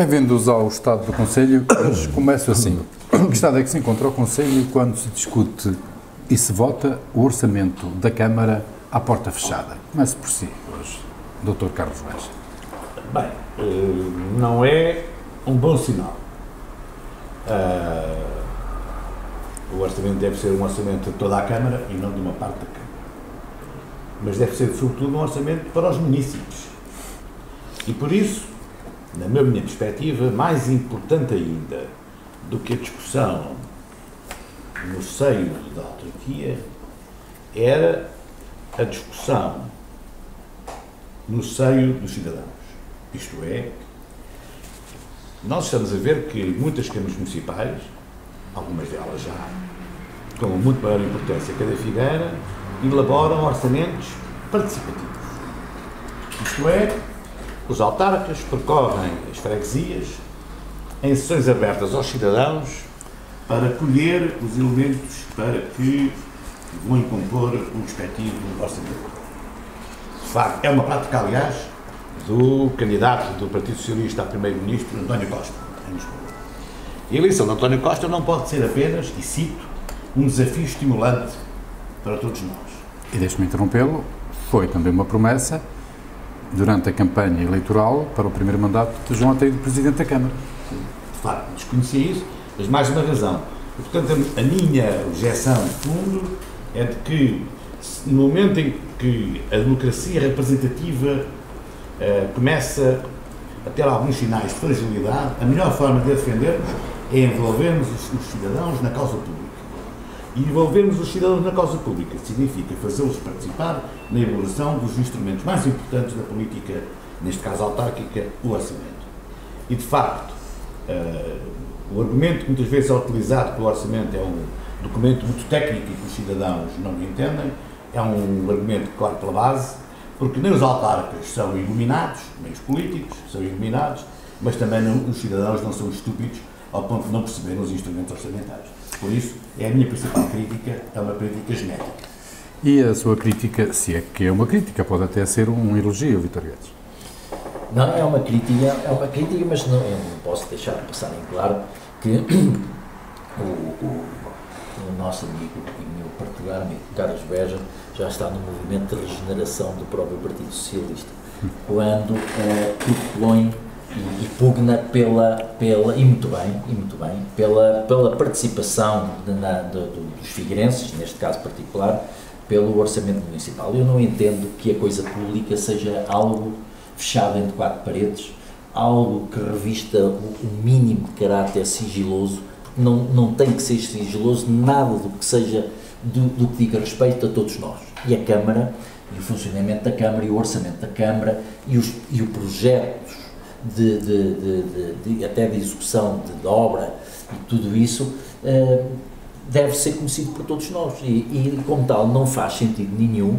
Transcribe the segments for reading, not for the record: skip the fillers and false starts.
Bem-vindos ao Estado do Conselho. Hoje começo assim. Que estado é que se encontra o Conselho quando se discute e se vota o orçamento da Câmara à porta fechada? Comece por si hoje, Dr. Carlos Beja. Bem, não é um bom sinal. O orçamento deve ser um orçamento de toda a Câmara e não de uma parte da Câmara. Mas deve ser, sobretudo, um orçamento para os municípios. E por isso, na minha perspectiva, mais importante ainda do que a discussão no seio da autarquia era a discussão no seio dos cidadãos. Isto é, nós estamos a ver que muitas câmaras municipais, algumas delas já com muito maior importância que a da Figueira, elaboram orçamentos participativos. Isto é, os autarcas percorrem as freguesias em sessões abertas aos cidadãos para colher os elementos para que vão compor o respectivo orçamento. De facto, é uma prática, aliás, do candidato do Partido Socialista a Primeiro-Ministro, António Costa, em Lisboa. A eleição de António Costa não pode ser apenas, e cito, um desafio estimulante para todos nós. E deixe-me interrompê-lo, foi também uma promessa durante a campanha eleitoral para o primeiro mandato de João Ateio, Presidente da Câmara. De facto, desconhecia isso, mas mais uma razão. E, portanto, a minha objeção de fundo é de que, no momento em que a democracia representativa começa a ter alguns sinais de fragilidade, a melhor forma de a defendermos é envolvermos os cidadãos na causa pública. E envolvermos os cidadãos na causa pública significa fazê-los participar na elaboração dos instrumentos mais importantes da política, neste caso autárquica, o orçamento. E, de facto, o argumento que muitas vezes é utilizado pelo orçamento é um documento muito técnico e que os cidadãos não entendem, é um argumento, claro, pela base, porque nem os autarcas são iluminados, nem os políticos são iluminados, mas também os cidadãos não são estúpidos ao ponto de não perceberem os instrumentos orçamentais. Por isso, é a minha principal crítica, é uma crítica genética. E a sua crítica, se é que é uma crítica, pode até ser um elogio, Vítor Guedes? Não, é uma crítica, mas não, eu não posso deixar de passar em claro que o nosso amigo e meu particular amigo Carlos Beja já está no movimento de regeneração do próprio Partido Socialista, quando propõe e pugna e muito bem, pela participação dos figueirenses, neste caso particular, pelo orçamento municipal. Eu não entendo que a coisa pública seja algo fechado entre quatro paredes, algo que revista o mínimo de caráter sigiloso, porque não tem que ser sigiloso nada do que seja, do que diga respeito a todos nós. E a Câmara, e o funcionamento da Câmara, e o orçamento da Câmara, e o projeto até de execução de obra e tudo isso deve ser conhecido por todos nós e como tal não faz sentido nenhum,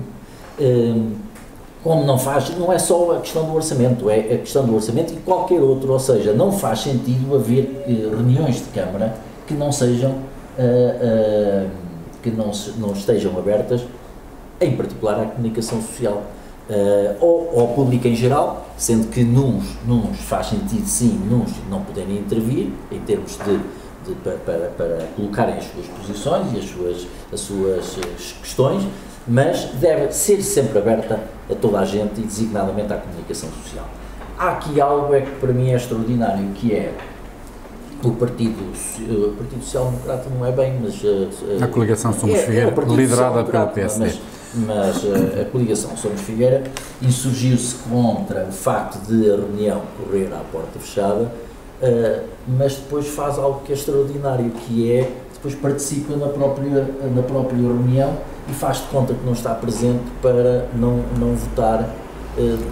como não é só a questão do orçamento, é a questão do orçamento e qualquer outro, ou seja, não faz sentido haver reuniões de Câmara que não sejam que não estejam abertas, em particular à comunicação social. Ou ao público em geral, sendo que nuns faz sentido sim, nuns não poderem intervir em termos para colocarem as suas posições e as suas questões, mas deve ser sempre aberta a toda a gente e designadamente à comunicação social. Há aqui algo que para mim é extraordinário, que é o Partido Social Democrata não é bem, mas a coligação Somos Figueira, liderada pelo PSD. Mas a coligação Somos Figueira insurgiu-se contra o facto de a reunião correr à porta fechada, mas depois faz algo que é extraordinário, que é, depois participa na própria reunião e faz de conta que não está presente para não votar.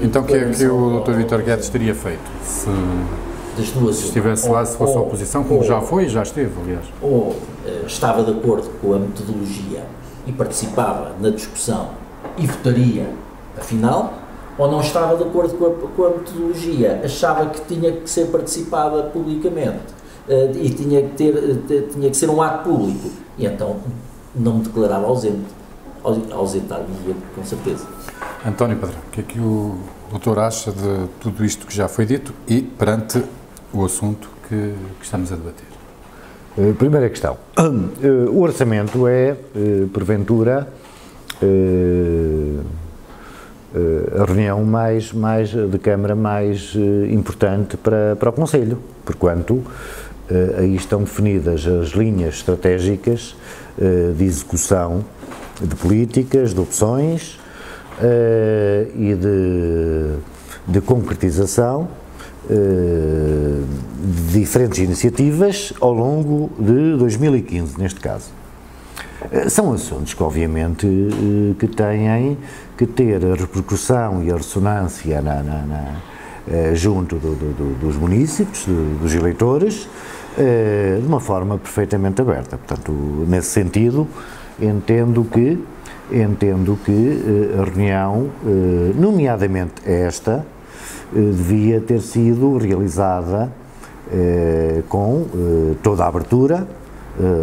Então o que é que o Dr. Vítor Guedes teria feito? Se estivesse lá, se fosse a oposição, como já foi e já esteve, aliás. Ou estava de acordo com a metodologia e participava na discussão e votaria afinal, ou não estava de acordo com a metodologia, achava que tinha que ser participada publicamente e tinha que ser um ato público, e então não me declarava ausente, ausentar-me com certeza. António Padrão, o que é que o doutor acha de tudo isto que já foi dito e perante o assunto que estamos a debater. Primeira questão. O orçamento é, porventura, a reunião de Câmara mais importante para o Conselho, porquanto aí estão definidas as linhas estratégicas de execução de políticas, de opções e de concretização de diferentes iniciativas ao longo de 2015, neste caso. São assuntos que, obviamente, que têm que ter a repercussão e a ressonância junto dos munícipes, dos eleitores, de uma forma perfeitamente aberta. Portanto, nesse sentido, entendo que a reunião, nomeadamente esta, devia ter sido realizada com toda a abertura,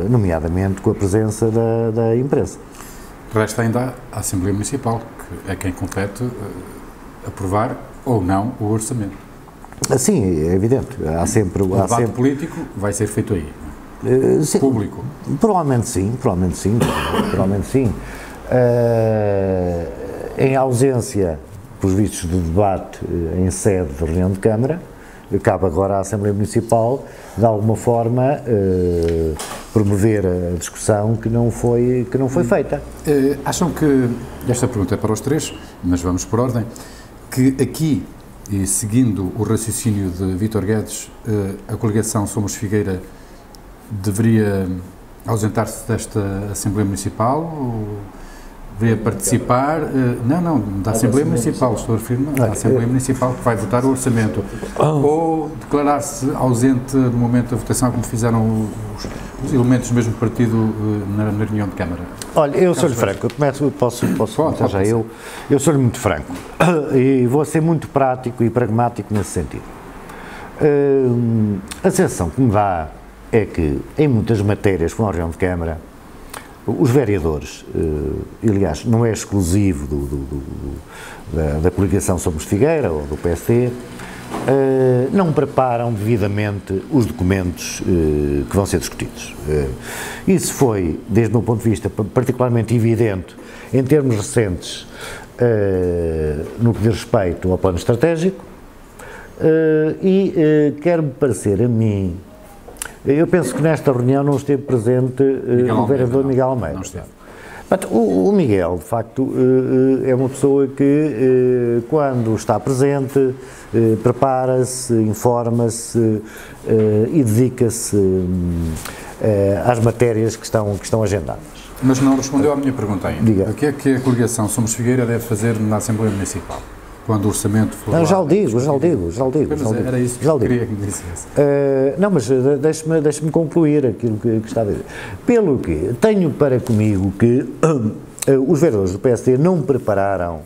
nomeadamente com a presença da imprensa. Resta ainda a Assembleia Municipal, que é quem compete aprovar ou não o orçamento. Sim, é evidente. Há sempre... O debate político vai ser feito aí, sim, público. Provavelmente sim. Em ausência, pelos vistos, de debate em sede de reunião de Câmara, cabe agora à Assembleia Municipal, de alguma forma, promover a discussão que não foi feita. Acham que, esta pergunta é para os três, mas vamos por ordem, que aqui, e seguindo o raciocínio de Vítor Guedes, a coligação Somos Figueira deveria ausentar-se desta Assembleia Municipal? Ou deveria participar? Não, da Assembleia Municipal, estou a referir à Assembleia Municipal que vai votar o orçamento. Ou declarar-se ausente no momento da votação, como fizeram os elementos do mesmo partido na reunião de Câmara? Olha, eu sou-lhe franco, posso começar já eu sou-lhe muito franco e vou ser muito prático e pragmático nesse sentido. A sensação que me dá é que em muitas matérias com a reunião de Câmara, os vereadores, aliás, não é exclusivo da coligação Somos Figueira ou do PSD, não preparam devidamente os documentos que vão ser discutidos. Isso foi, desde o meu ponto de vista, particularmente evidente em termos recentes no que diz respeito ao plano estratégico e quer-me parecer a mim. Eu penso que nesta reunião não esteve presente o vereador Miguel Almeida. Não esteve. O Miguel, de facto, é uma pessoa que, quando está presente, prepara-se, informa-se e dedica-se às matérias que estão agendadas. Mas não respondeu à minha pergunta ainda. Diga. O que é que a coligação Somos Figueira deve fazer na Assembleia Municipal? Quando o orçamento for Não, lá, já o digo. Era isso que eu queria que me dissesse. Não, mas deixe-me concluir aquilo que está a dizer. Pelo que tenho para comigo que os vereadores do PSD não prepararam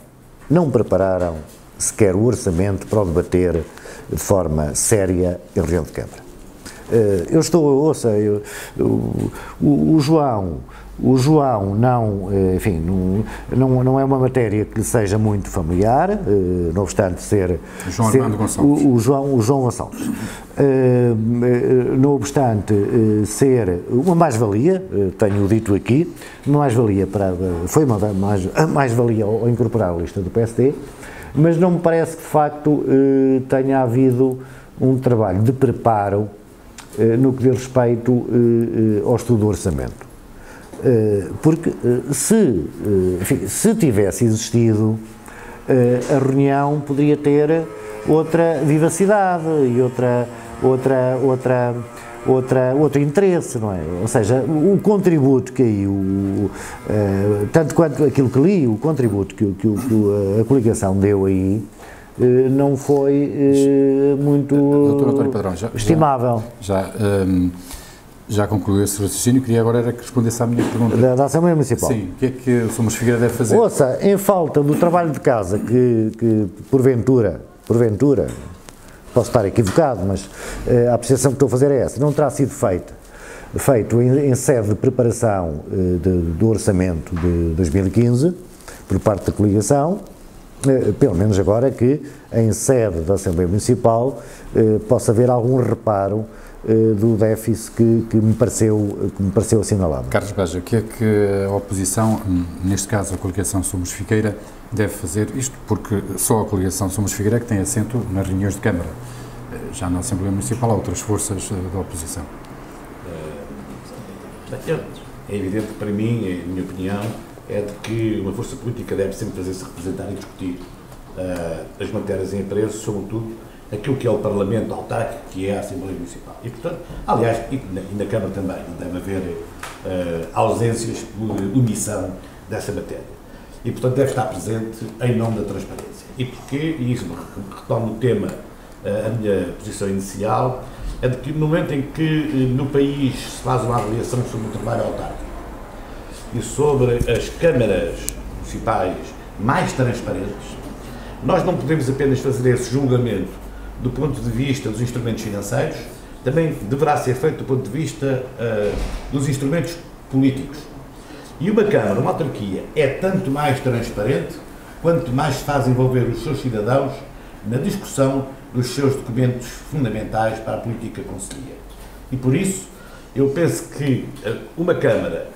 sequer o orçamento para o debater de forma séria em reunião de Câmara. O João não, enfim, não é uma matéria que lhe seja muito familiar, não obstante ser... O João Gonçalves. Não obstante ser uma mais-valia, tenho dito aqui, foi uma mais-valia ao incorporar a lista do PSD, mas não me parece que de facto tenha havido um trabalho de preparo no que diz respeito ao estudo do orçamento. Porque se tivesse existido, a reunião poderia ter outra vivacidade e outro interesse, não é? Ou seja, o contributo que aí, tanto quanto aquilo que li, o contributo que a coligação deu aí, não foi muito Dr. António Padrão, estimável. Já concluiu esse raciocínio, queria agora era que respondesse à minha pergunta. Da Assembleia Municipal. Sim, o que é que o Somos Figueira deve fazer? Ouça, em falta do trabalho de casa que porventura, posso estar equivocado, mas a apreciação que estou a fazer é essa, não terá sido feito em sede de preparação do orçamento de 2015, por parte da coligação, pelo menos agora que em sede da Assembleia Municipal possa haver algum reparo do déficit que me pareceu assinalado. Carlos Beja, o que é que a oposição, neste caso a coligação Somos Figueira, deve fazer isto? Porque só a coligação Somos Figueira é que tem assento nas reuniões de Câmara. Já na Assembleia Municipal há outras forças da oposição. É evidente que para mim, a minha opinião, é de que uma força política deve sempre fazer-se representar e discutir as matérias em preço, sobretudo aquilo que é o Parlamento autárquico, que é a Assembleia Municipal. E, portanto, aliás, e na Câmara também, não deve haver ausências por omissão dessa matéria. E, portanto, deve estar presente em nome da transparência. E porquê? E isso retomo o tema, a minha posição inicial, é de que no momento em que no país se faz uma avaliação sobre o trabalho autárquico e sobre as câmaras municipais mais transparentes, nós não podemos apenas fazer esse julgamento do ponto de vista dos instrumentos financeiros, também deverá ser feito do ponto de vista dos instrumentos políticos. E uma Câmara, uma autarquia, é tanto mais transparente quanto mais faz envolver os seus cidadãos na discussão dos seus documentos fundamentais para a política concelhia. E por isso, eu penso que uma Câmara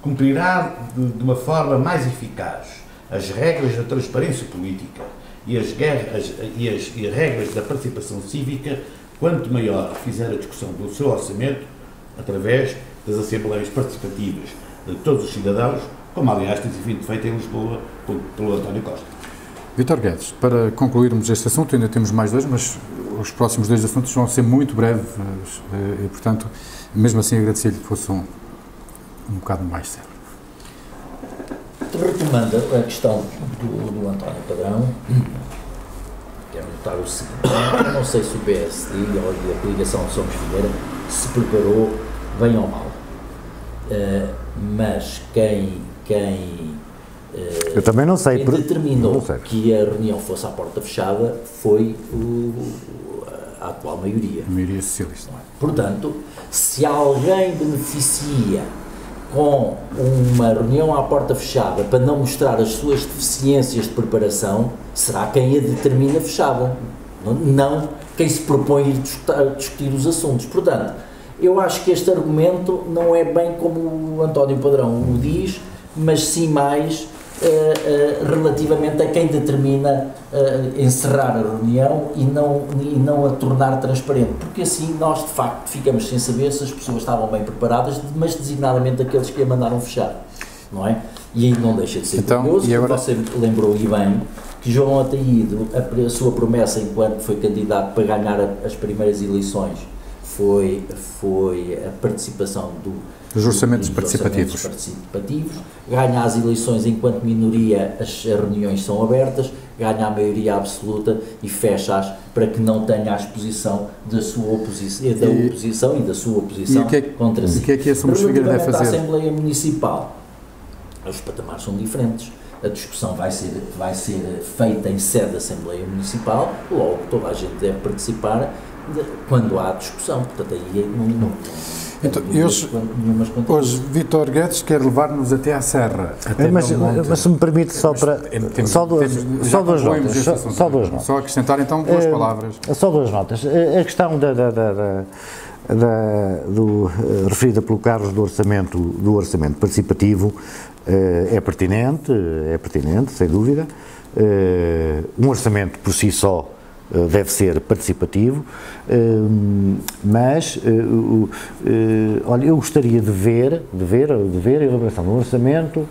cumprirá de uma forma mais eficaz as regras da transparência política e as regras da participação cívica, quanto maior fizer a discussão do seu orçamento através das assembleias participativas de todos os cidadãos, como aliás tem sido feito em Lisboa pelo António Costa. Vítor Guedes, para concluirmos este assunto, ainda temos mais dois, mas os próximos dois assuntos vão ser muito breves e, portanto, mesmo assim agradecer-lhe que fosse um bocado mais sério. Retomando a questão do António Padrão, quero notar o seguinte: eu não sei se o PSD ou a coligação Somos Figueira se preparou bem ou mal, mas quem eu também não sei. Quem determinou que a reunião fosse à porta fechada foi a atual maioria. A maioria socialista. Portanto, se alguém beneficia com uma reunião à porta fechada para não mostrar as suas deficiências de preparação, será quem a determina fechada, não quem se propõe ir discutir os assuntos. Portanto, eu acho que este argumento não é bem como o António Padrão o diz, mas sim mais relativamente a quem determina encerrar a reunião e não a tornar transparente, porque assim nós de facto ficamos sem saber se as pessoas estavam bem preparadas, mas designadamente aqueles que a mandaram fechar, não é? E aí não deixa de ser curioso, que você lembrou e bem, que João Ataído, a sua promessa enquanto foi candidato para ganhar as primeiras eleições foi a participação dos orçamentos participativos. Ganha as eleições enquanto minoria, as reuniões são abertas, ganha a maioria absoluta e fecha-as para que não tenha a exposição da sua oposição e da sua oposição contra si. O que é que a Somos Figueira deve fazer? A Assembleia Municipal, os patamares são diferentes. A discussão vai ser feita em sede da Assembleia Municipal, logo toda a gente deve participar quando há discussão. Portanto, aí não então, hoje Vítor Guedes quer levar-nos até à Serra. Mas se me permite, só duas notas. Só acrescentar então duas palavras. Só duas notas. A questão referida pelo Carlos do orçamento participativo é pertinente, sem dúvida. Um orçamento por si só deve ser participativo, mas olha, eu gostaria de ver a elaboração de um orçamento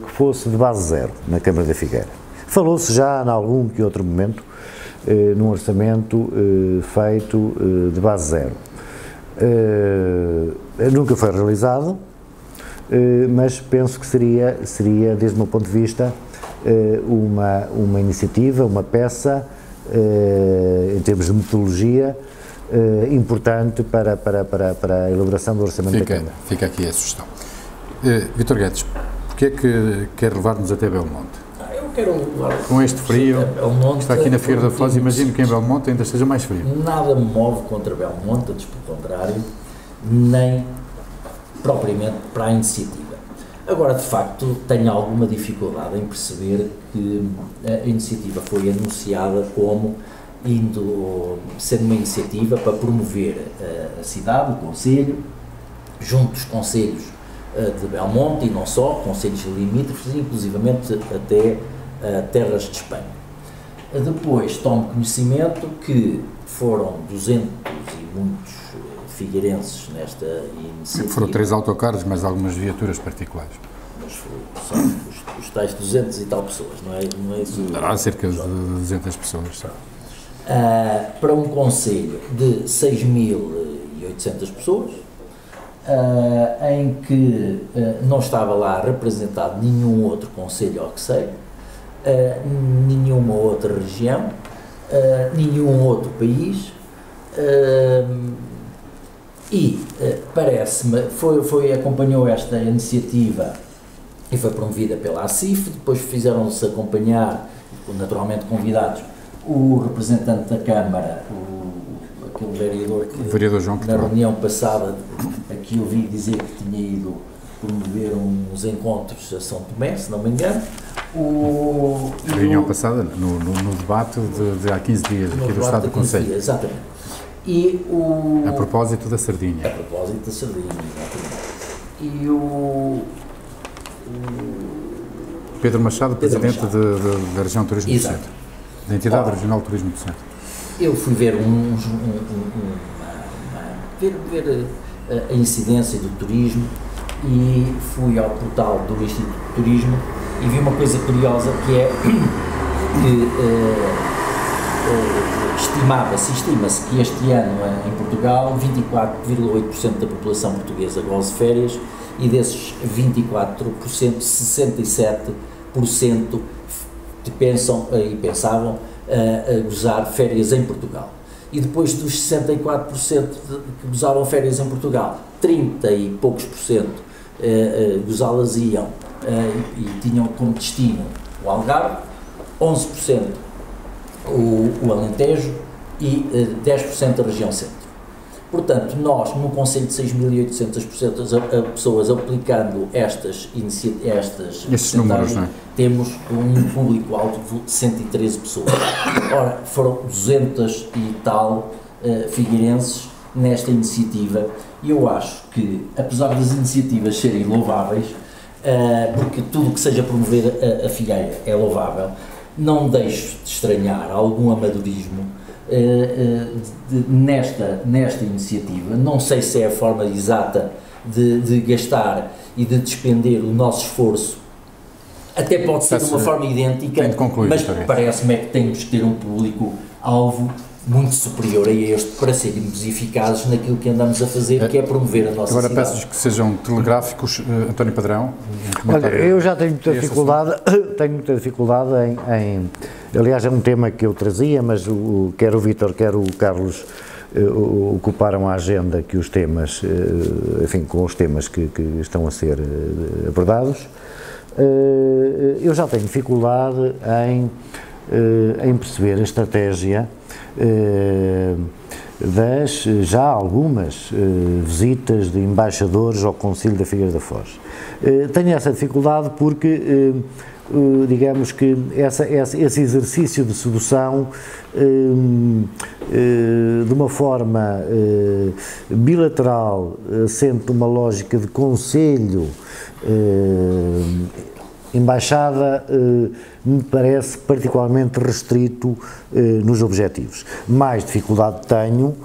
que fosse de base zero na Câmara da Figueira. Falou-se já em algum que outro momento num orçamento feito de base zero. Nunca foi realizado, mas penso que seria, desde o meu ponto de vista, uma iniciativa, uma peça, em termos de metodologia, importante para a elaboração do orçamento da Câmara. Fica aqui a sugestão. Vítor Guedes, porquê é que quer levar-nos até Belmonte? Eu quero levar com este frio, que está aqui na Figueira da Foz, imagino que em Belmonte ainda esteja mais frio. Nada me move contra Belmonte, antes pelo contrário, nem propriamente para a iniciativa. Agora, de facto, tenho alguma dificuldade em perceber que a iniciativa foi anunciada como sendo uma iniciativa para promover a cidade, o concelho, junto dos concelhos de Belmonte e não só, concelhos limítrofes, inclusivamente até terras de Espanha. Depois tomo conhecimento que foram 200 e muitos figueirenses nesta iniciativa. Foram 3 autocarros, mais algumas viaturas particulares. Mas são os tais 200 e tal pessoas, não é isso? Há cerca de 200 pessoas. Para um concelho de 6.800 pessoas, em que não estava lá representado nenhum outro concelho ao que sei, nenhuma outra região, nenhum outro país, e parece-me, acompanhou esta iniciativa e foi promovida pela ACIF, depois fizeram-se acompanhar, naturalmente convidados, o representante da Câmara, aquele vereador que, o vereador João na reunião passada, aqui ouvi dizer que tinha ido promover uns encontros a São Tomé, se não me engano. A reunião passada, no debate de há 15 dias, aqui do Estado do Conselho. Exatamente. A propósito da sardinha. A propósito da sardinha, exatamente. E o Pedro Machado, presidente da Região de Turismo do Centro, da Entidade Regional de Turismo do Centro. Eu fui ver ver a incidência do turismo e fui ao portal do Instituto de Turismo e vi uma coisa curiosa que é que estima-se que este ano em Portugal 24,8% da população portuguesa goza de férias e desses 24%, 67% pensam e pensavam a gozar férias em Portugal. E depois dos 64% que gozavam férias em Portugal, 30 e poucos por cento gozá-las iam e tinham como destino o Algarve, 11% o Alentejo e 10% a região centro. Portanto, nós, num concelho de 6.800 pessoas aplicando estas números, não é? Temos um público-alvo de 113 pessoas. Ora, foram 200 e tal figueirenses nesta iniciativa e eu acho que, apesar das iniciativas serem louváveis, porque tudo o que seja promover a Figueira é louvável, não deixo de estranhar algum amadorismo nesta iniciativa. Não sei se é a forma exata de gastar e de despender o nosso esforço, até pode ser de uma forma idêntica, mas parece-me é que temos que ter um público-alvo muito superior a este para sermos eficazes naquilo que andamos a fazer, que é promover a nossa cidade. Agora peço-vos que sejam telegráficos, António Padrão. Olha, eu já tenho muita dificuldade, em aliás é um tema que eu trazia, mas quer o Vítor, quer o Carlos ocuparam a agenda que os temas, enfim, com os temas que estão a ser abordados. Eu já tenho dificuldade em perceber a estratégia das já algumas visitas de embaixadores ao Concelho da Figueira da Foz. Tenho essa dificuldade porque, digamos que esse exercício de sedução de uma forma bilateral, sendo uma lógica de concelho, embaixada, me parece particularmente restrito nos objetivos. Mais dificuldade tenho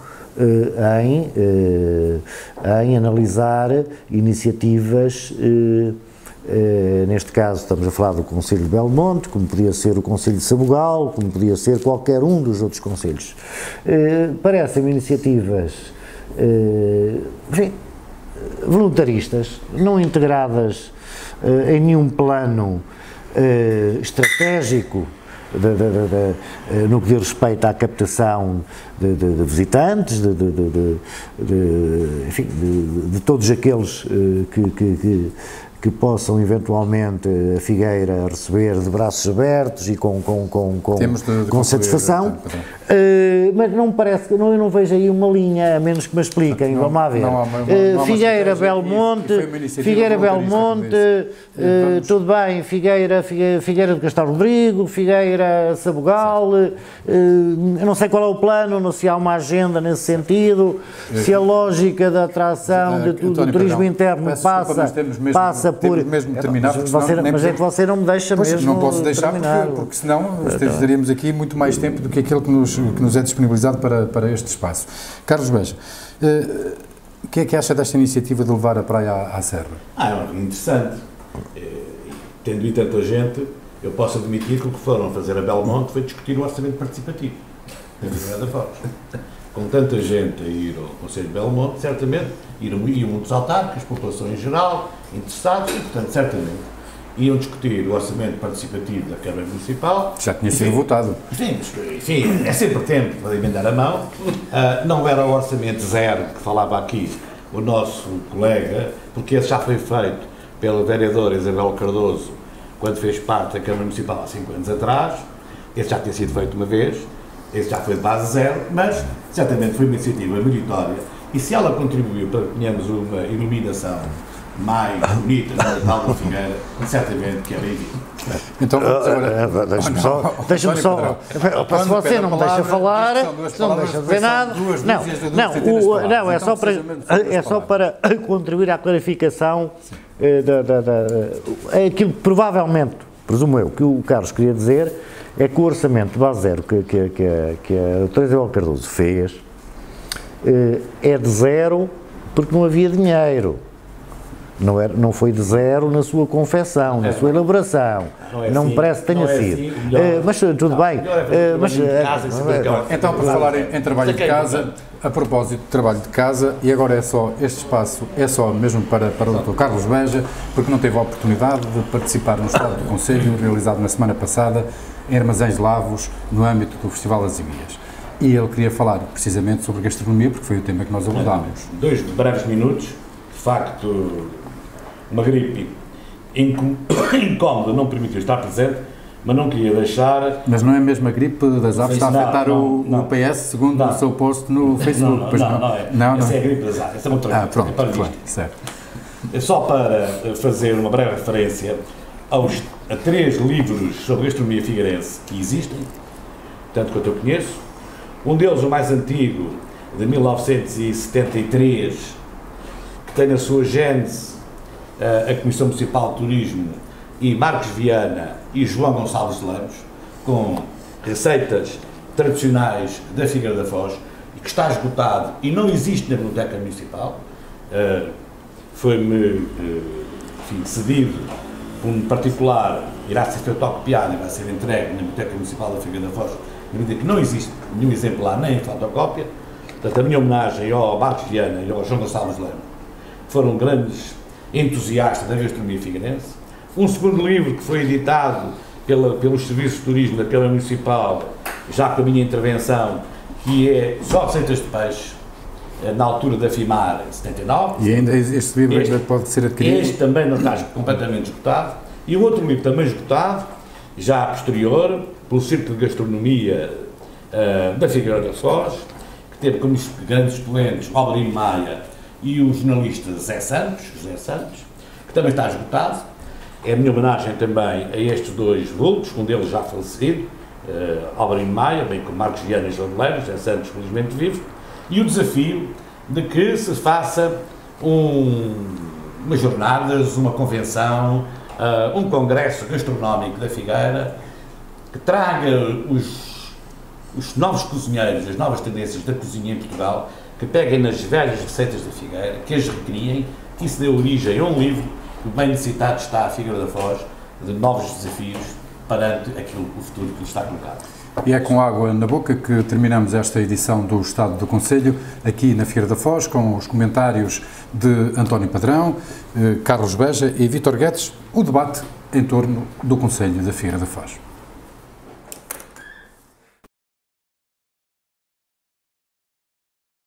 em analisar iniciativas, neste caso estamos a falar do Concelho de Belmonte, como podia ser o Concelho de Sabugal, como podia ser qualquer um dos outros concelhos. Parecem-me iniciativas, enfim, voluntaristas, não integradas em nenhum plano estratégico no que diz respeito à captação de visitantes, enfim, de todos aqueles que possam eventualmente a Figueira receber de braços abertos e com satisfação, mas não me parece, eu não vejo aí uma linha, a menos que me expliquem, vamos lá ver. Figueira, Belmonte, tudo bem, Figueira de Castelo Rodrigo, Figueira Sabugal, eu não sei qual é o plano, não se há uma agenda nesse sentido, se a lógica da atração do turismo interno passa por... mesmo terminar, mas é que você não me deixa mesmo não posso deixar, porque senão teríamos aqui muito mais tempo do que aquilo que nos é disponibilizado para este espaço. Carlos Beja, o que é que acha desta iniciativa de levar a praia à serra? É interessante. Tendo ido tanta gente, eu posso admitir que o que foram fazer a Belmonte foi discutir o orçamento participativo. Com tanta gente a ir ao Conselho de Belmonte, certamente iam muitos autarcas, população em geral, interessados, e, portanto, certamente iam discutir o orçamento participativo da Câmara Municipal. Já tinha sido votado. Enfim, é sempre tempo para emendar a mão. Não era o orçamento zero que falava aqui o nosso colega, porque esse já foi feito pela vereadora Isabel Cardoso quando fez parte da Câmara Municipal há 5 anos atrás. Esse já tinha sido feito uma vez. Esse já foi de base zero, mas certamente foi uma iniciativa meritória e se ela contribuiu para que tenhamos uma iluminação mais bonita no Natal da Figueira, certamente que é bem-vindo. Então, deixa-me só, se você não me deixa falar, não me deixa dizer nada, não, é só para contribuir à clarificação aquilo que provavelmente, presumo eu, que o Carlos queria dizer, é que o orçamento de base zero que a doutora Isabel Cardoso fez é de zero porque não havia dinheiro. Não foi de zero na sua confecção, na sua elaboração. Não me parece que tenha sido. Mas tudo bem. Então, por falar em trabalho de casa, a propósito de trabalho de casa, e agora este espaço é só mesmo para o Dr. Carlos Beja, porque não teve a oportunidade de participar no Estado do Conselho, realizado na semana passada, em Armazéns de Lavos, no âmbito do Festival das Imias. E ele queria falar precisamente sobre gastronomia, porque foi o tema que nós abordámos. 2 breves minutos. De facto, uma gripe incómoda não permitiu estar presente, mas não queria deixar... Mas não é mesmo a gripe das aves que está a afetar o PS, segundo o seu post no Facebook? Não, essa é a gripe das aves, essa é uma outra pronto, claro, certo. É só para fazer uma breve referência a 3 livros sobre gastronomia figueirense que existem, tanto quanto eu conheço. Um deles, o mais antigo, de 1973, que tem na sua gênese a Comissão Municipal de Turismo e Marcos Viana e João Gonçalves de Lemos, com receitas tradicionais da Figueira da Foz, e que está esgotado e não existe na Biblioteca Municipal. Foi-me cedido por um particular, irá ser feito autocopiado e vai ser entregue na Biblioteca Municipal da Figueira da Foz, na medida que não existe nenhum exemplar nem em fotocópia. Portanto, a minha homenagem ao Marcos Viana e ao João Gonçalves de Lemos, que foram grandes entusiastas da gastronomia figueirense. Um segundo livro que foi editado pelos Serviços de Turismo da Câmara Municipal, já com a minha intervenção, que é Só Receitas de Peixe, na altura da FIMAR, em 79. E ainda este livro ainda pode ser adquirido? Este também não está completamente esgotado. E o outro livro também esgotado, já a posterior, pelo Círculo de Gastronomia da Figueira da Foz, que teve como grandes expoentes Alberino Maia e o jornalista José Santos, que também está esgotado. É a minha homenagem também a estes 2 vultos, um deles já falecido, Alberino Maia, bem como Marcos Viana e João de Leiros, José Santos felizmente vivo, e o desafio de que se faça umas jornadas, uma convenção, um congresso gastronómico da Figueira, que traga os novos cozinheiros, as novas tendências da cozinha em Portugal, que peguem nas velhas receitas da Figueira, que as recriem, que isso dê origem a um livro que bem necessitado está a Figueira da Foz de novos desafios perante o futuro que lhe está colocado. E é com água na boca que terminamos esta edição do Estado do Conselho, aqui na Figueira da Foz, com os comentários de António Padrão, Carlos Beja e Vítor Guedes, o debate em torno do Conselho da Figueira da Foz.